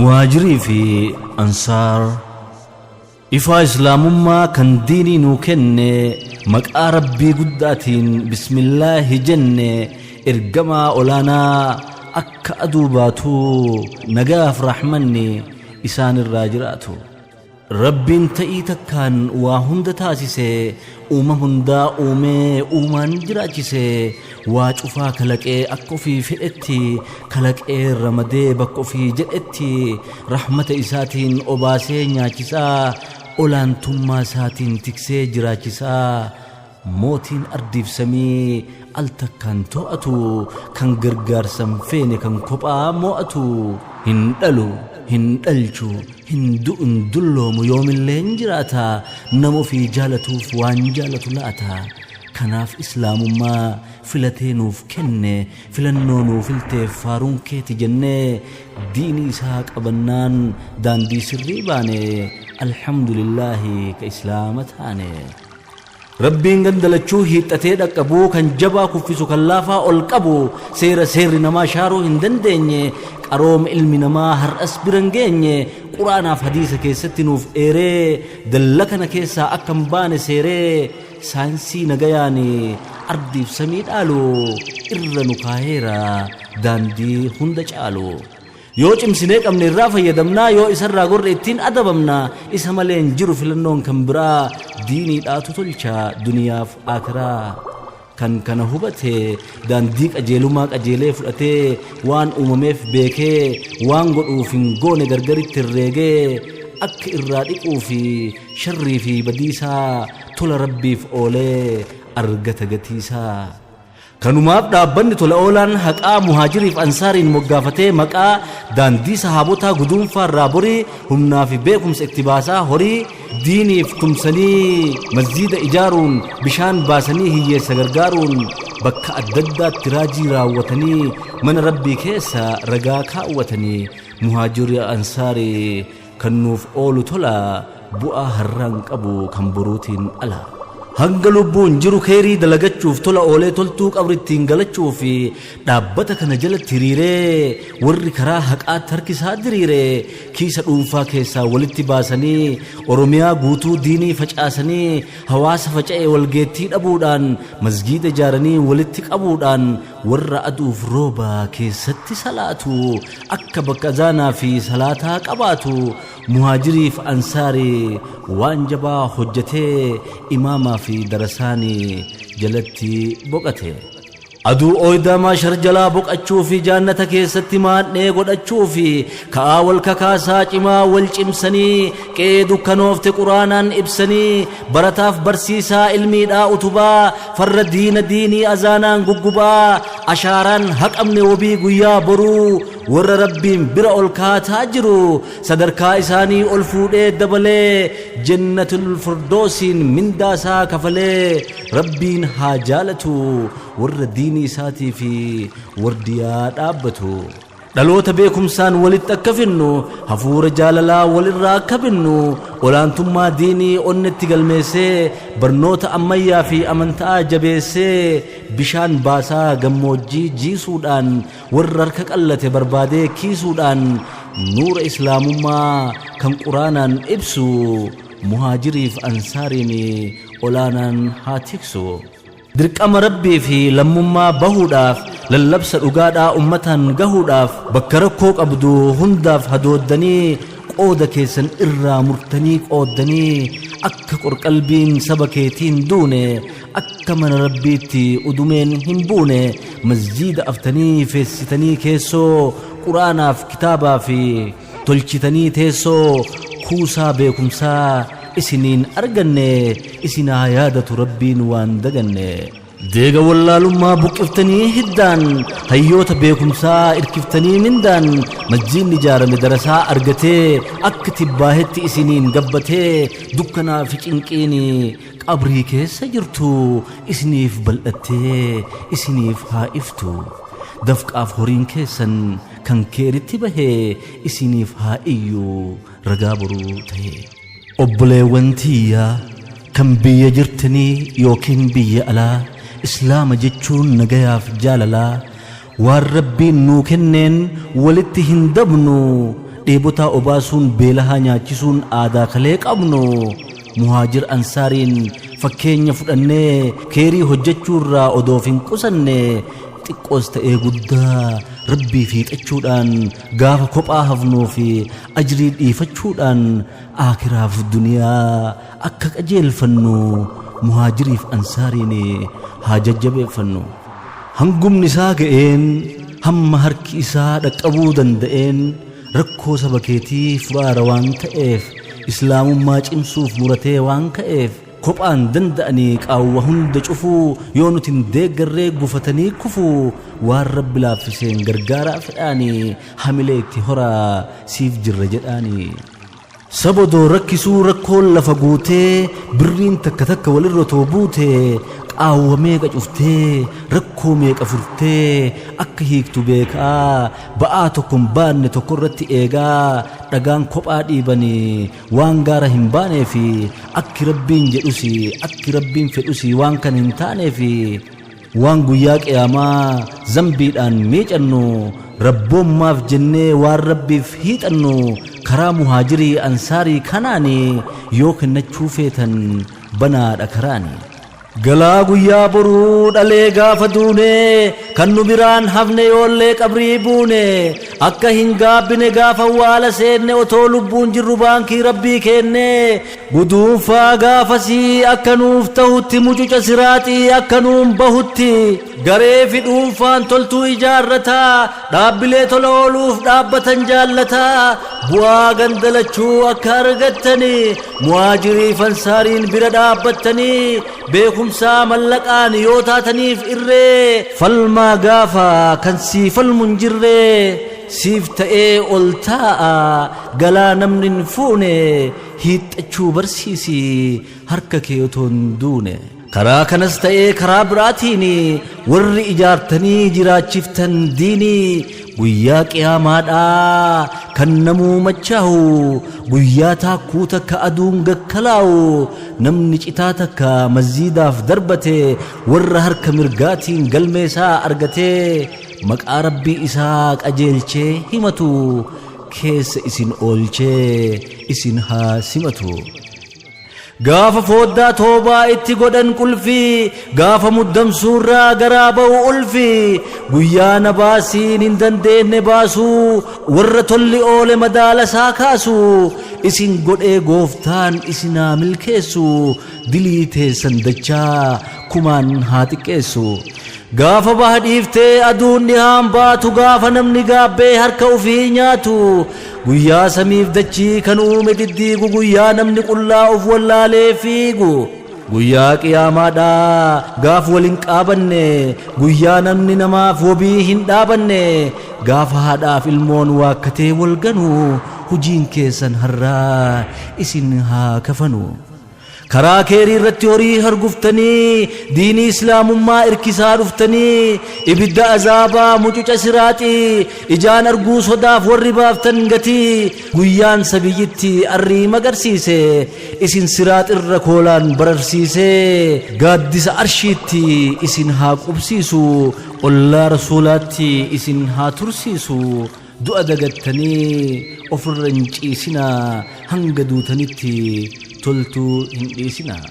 muhajirii fi ansaar ifaa islaamummaa kan diinii nuu kenne maqaa rabbii guddaatiin bismillaahi jenne ergamaa olaanaa akka aduu baatu nagaaf rahmanni isaan irraa jiraatu. Rabbiin ta'ii takkaan waa hunda taasise uuma hundaa uumee uumaan jiraachise waa cufaa kalaqee akka ofii fedhetti kalaqee ramadee bakka ofii jedhetti rahmata isaatiin obaasee nyaachisaa olaantummaa isaatiin tiksee jiraachisaa mootiin ardiif samii al takkaan to'atu kan gargaarsan feene kan kophaa mo'atu hin dhalu hin dhalchu hin du'un dulloomu yoomillee hin jiraata nama ofii jaalatuuf waan jaalatu laata. Kanaaf islaamummaa filatee nuuf kenne filannoo nuuf filteef faaruun keeti jennee diinii isaa qabannaan daandii sirrii baane alhamdulillaahi ka islaama taane. Rabbiin gandalachuu hiixatee dhaqqabuu kan jabaa kuffisu kan laafaa ol qabu seerri namaa shaaruu hin dandeenye qarooma ilmi namaa har'as biran geenye quraanaaf hadiisa keessatti nuuf eeree dalla kana keessaa akka hin baane seeree saayinsii nagayaani ardiif samii dhaalu irra nu kaaheera daandii hunda caalu. Yoo cimsinee qabne irraa fayyadamnaa yoo isarraa gorre ittiin adabamna isa malee hin jiru filannoon kan biraa diiniidhaatu tolcha duniyaaf aakiraa. Kan kana hubate daandii qajeelumaa qajeelee fudhatee waan uumameef beekee waan godhuuf hin goone gargaritti herreegee akka irraa dhiquu fi sharrii fi badiisaa tola rabbiif oolee argata gatiisaa. Kanumaaf dhaabbanni tola oolaan haqaa muhaajiriif ansaariin moggaafatee maqaa daandii sahaabotaa guduunfaa irraa borii humnaa fi beekumsa itti baasaa horii diiniif tumsanii masjiida ijaaruun bishaan baasanii hiyyeessa gargaaruun bakka adda addaatti raajii raawwatanii mana rabbii keessa ragaa kaawwatanii muhaajirii ansaarii kan nuuf oolu tola bu'aa harraan qabu kan boruutiin ala. Hanga lubbuun jiru khairii dalagachuuf tola oolee toltuu qabrittiin galachuuf dhaabbata kana jalatti hiriiree warri karaa haqaatti harkisaa diriiree kiisa dhuunfaa keessaa walitti baasanii oromiyaa guutuu diinii facaasanii hawaasa faca'ee walgeettii dhabuudhaan masjiida ijaaranii walitti qabuudhaan warra aduuf rooba keessatti salaatu akka bakka azaanaa fi salaataa qabaatu muhaajiriif ansaarii waan jabaa hojjetee imaamaa fi darasaani jalatti boqate. Aduu ooydamaa sharjalaa boqachuu fi jaannata keessatti maadhee godhachuu fi ka'aa wal kakaasaa cimaa wal cimsanii qe'ee dukkanoofte quraanaan ibsanii barataaf barsiisaa ilmiidhaa utubaa farra diinii azaanaan guggubaa ashaaraan haqamne wabii guyyaa boruu warra rabbiin bira ol kaataa jiru sadarkaa isaanii ol fuudhee dabalee jannatul firdoosiin mindaasaa kafalee rabbiin haa jaalatu warra diinii isaatii fi wardiyaa dhaabbatu. Dhaloota beekumsaan walitti akka finnu hafuura jaalalaa walirraa akka binnu olaantummaa diinii onnetti galmeessee barnoota ammayyaa fi amantaa jabeessee bishaan baasaa gammoojjii jiisuudhaan warra harka qallate barbaadee kiisuudhaan nuura islaamummaa kan quraanaan ibsu muhaajiriif ansaariin olaanaan haa tiksu. Dirqama rabbii fi lammummaa bahuudhaaf lallabsa dhugaadhaa ummataan gahuudhaaf bakka rakkoo qabdu hundaaf hadooddanii qooda keessan irraa murtanii qooddanii akka qorqalbiin saba keetiin duune akka mana rabbiitti udumeen hin buune masjiida aftanii feessitanii keessoo quraanaaf kitaabaa fi tolchitanii teessoo kuusaa beekumsaa isiniin arganne isinaa yaadatu rabbiin waan daganne. Deega wallaalummaa buqqiftanii hiddaan hayyoota beekumsaa irkiftanii mindaan masjiidni ijaarame darasaa argatee akka tibbaahetti isiniin gabbatee dukkanaa fi cinqiin qabrii keessa jirtu isiniif bal'attee isiniif haa iftu. Dafqaaf horiin keessan kan keeritti bahee isiniif haa iyyuu ragaa boruu ta'e. Obboleewwan tiyyaa kan biyya jirtanii yookiin biyya alaa islaama jechuun nagayaaf jaalalaa waan rabbiin nuu kenneen walitti hin dabnu dheebotaa obaasuun beelahaa nyaachisuun aadaa kalee qabnu muhaajir ansaariin fakkeenya fudhannee keerii hojjechuurraa odoof hin qusanne xiqqoos ta'ee guddaa rabbii fiixachuudhaan gaafa kophaa hafnuu fi ajrii dhiifachuudhaan aakiraaf duniyaa akka qajeelfannu muhaajiriif ansaariin haa jajjabeeffannu. hangumni isaa ga'een hamma harki isaa dhaqqabuu danda'een rakkoo saba keetii furaara waan ta'eef islaamummaa cimsuuf muratee waan ka'eef kophaan danda'anii qaawwa hunda cufuu yoo nuti hin deeggarree gufatanii kufuu waan rabbi laaffiseen gargaaraa fedhaanii hamilee itti horaa siif jirra jedhaanii. sabodoo rakkisuu rakkoon lafa guutee birriin takka takka walirra too buute qaawwa meeqa cuftee rakkoo meeqa furtee akka hiiktu beekaa ba'aa tokko hin baanne tokko irratti eegaa dhagaan kophaa dhiibanii waan gaara hin baaneefi akki rabbiin jedhusi akki rabbiin fedhusi waan kan hin taaneefi waan guyyaa qiyaamaa zambiidhaan miicannu rabboommaaf jennee waan rabbiif hiixannu karaa muhaajirii ansaarii kanaani yoo kennachuu feetan banaadha karaani. galaa guyyaa boruu dhalee gaafa duune kan nu biraan hafne yoollee qabrii buune akka hin gaabbine gaafa waala seenne otoo lubbuun jirru baankii rabbii kenne guduunfaa gaafasii akka nuuf ta'utti mucuca siraaxii akka nuun bahutti garee fi dhuunfaan toltuu ijaarrataa dhaabbilee tola ooluuf dhaabbatan jaallataa bu'aa gandalachuu akka argattani muhaajiriif ansaariin bira dhaabbattanii beekumsaa mallaqaan yoo taataniif irree falmaa gaafa kan sii falmu hin jirree siif ta'ee ol taa'a galaa namni hin fuune hiixxachuu barsiisi harka kee otoo hin duune. karaa kanas ta'ee karaa biraatiin warri ijaartanii jiraachiftan diinii guyyaa qiyaamaadhaa kan namuu machaahu guyyaa taakkuu takka aduun gakkalaa'u namni citaa takka masjiidaaf darbate warra harka mirgaatiin galmeesaa argatee maqaa rabbii isaa qajeelchee himatu keessa isin oolchee isin haa simatu. gaafa fooddaa toobaa itti godhan qulfii gaafa muddamsuurraa garaa ba'u ulfii guyyaa na baasiin hin dandeenye baasuu warra tolli oole madaala isaa kaasuu isin godhee gooftaan isinaa milkeessu dilii teessan dachaa kumaan haa xiqqeessu. gaafa baha dhiiftee aduun dhihaan baatu gaafa namni gaabbee harka ufii nyaatu guyyaa samiif dachii kan uume diddiigu guyyaa namni qullaa of wallaalee fiigu guyyaa qiyaamaadhaa gaaf waliin qaabanne guyyaa namni namaaf wabii hin dhaabanne gaafa haadhaaf ilmoon waakkatee walganu hujiin keessan har'aa isin haa kafanu. karaa keerii irratti horii harguftanii diinii islaamummaa irkisaa dhuftanii ibidda azaabaa mucuca siraaxii ijaan arguu sodaaf warri baaftan gatii guyyaan sabiyyitti arrii magarsiise isin siraaxirra koolaan bararsiise gaaddisa arshiitti isin haa qubsiisu ollaa rasuulaatti isin haa tursiisu du'a dagattanii ofirra hin ciisinaa hanga duutanitti toltuu hin dhiisinaa.